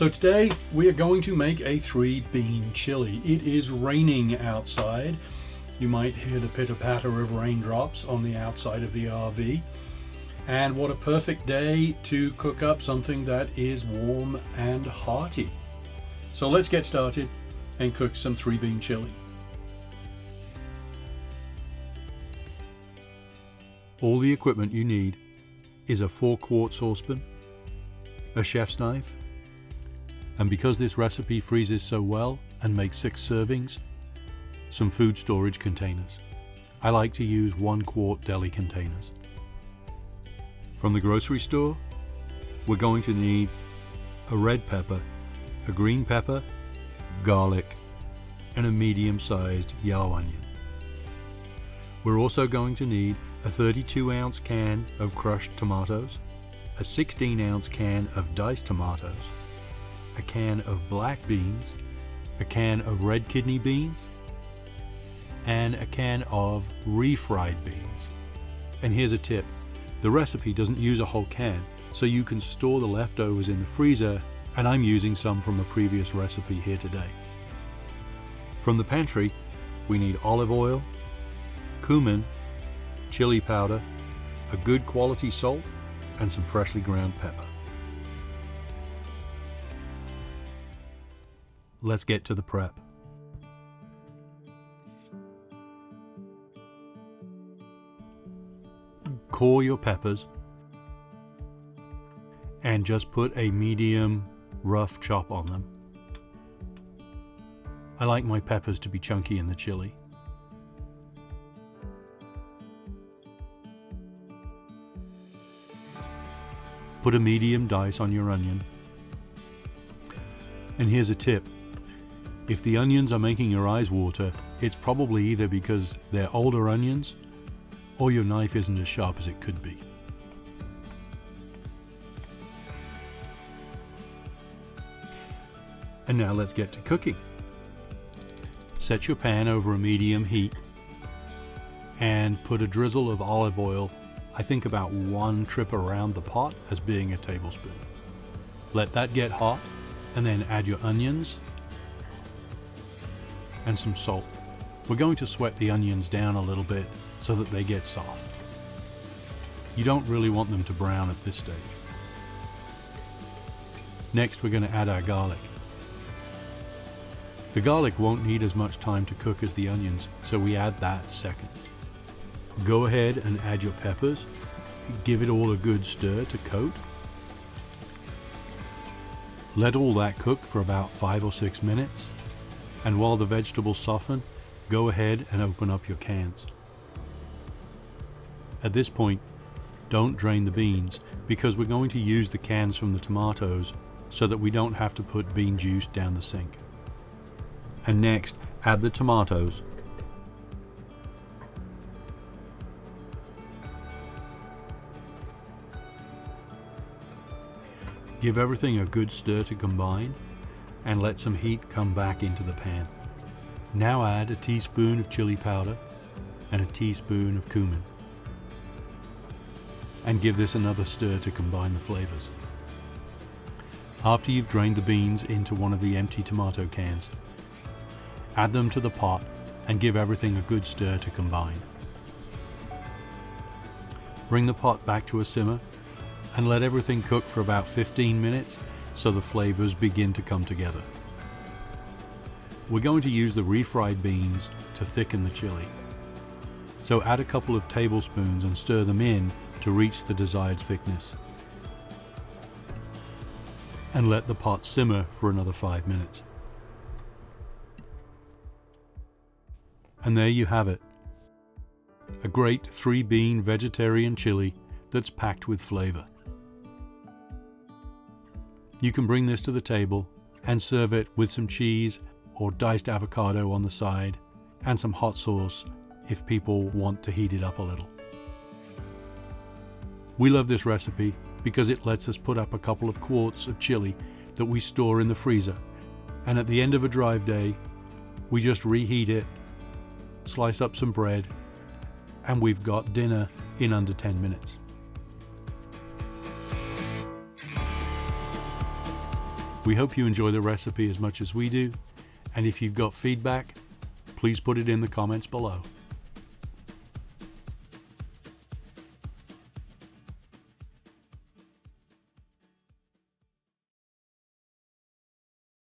So today we are going to make a 3-bean chili. It is raining outside. You might hear the pitter-patter of raindrops on the outside of the RV. And what a perfect day to cook up something that is warm and hearty. So let's get started and cook some 3-bean chili. All the equipment you need is a 4-quart saucepan, a chef's knife, and because this recipe freezes so well and makes 6 servings, some food storage containers. I like to use 1-quart deli containers. From the grocery store, we're going to need a red pepper, a green pepper, garlic, and a medium-sized yellow onion. We're also going to need a 32-ounce can of crushed tomatoes, a 16-ounce can of diced tomatoes, a can of black beans, a can of red kidney beans, and a can of refried beans. And here's a tip. The recipe doesn't use a whole can, so you can store the leftovers in the freezer, and I'm using some from a previous recipe here today. From the pantry, we need olive oil, cumin, chili powder, a good quality salt, and some freshly ground pepper. Let's get to the prep. Core your peppers and just put a medium rough chop on them. I like my peppers to be chunky in the chili. Put a medium dice on your onion. And here's a tip. If the onions are making your eyes water, it's probably either because they're older onions or your knife isn't as sharp as it could be. And now let's get to cooking. Set your pan over a medium heat and put a drizzle of olive oil, I think about 1 trip around the pot as being a tablespoon. Let that get hot and then add your onions and some salt. We're going to sweat the onions down a little bit so that they get soft. You don't really want them to brown at this stage. Next, we're going to add our garlic. The garlic won't need as much time to cook as the onions, so we add that second. Go ahead and add your peppers. Give it all a good stir to coat. Let all that cook for about 5 or 6 minutes. And while the vegetables soften, go ahead and open up your cans. At this point, don't drain the beans because we're going to use the cans from the tomatoes so that we don't have to put bean juice down the sink. And next, add the tomatoes. Give everything a good stir to combine and let some heat come back into the pan. Now add a teaspoon of chili powder and a teaspoon of cumin. And give this another stir to combine the flavors. After you've drained the beans into one of the empty tomato cans, add them to the pot and give everything a good stir to combine. Bring the pot back to a simmer and let everything cook for about 15 minutes so the flavors begin to come together. We're going to use the refried beans to thicken the chili. So add a couple of tablespoons and stir them in to reach the desired thickness. And let the pot simmer for another 5 minutes. And there you have it. A great 3-bean vegetarian chili that's packed with flavor. You can bring this to the table and serve it with some cheese or diced avocado on the side and some hot sauce if people want to heat it up a little. We love this recipe because it lets us put up a couple of quarts of chili that we store in the freezer, and at the end of a drive day, we just reheat it, slice up some bread, and we've got dinner in under 10 minutes. We hope you enjoy the recipe as much as we do, and if you've got feedback, please put it in the comments below.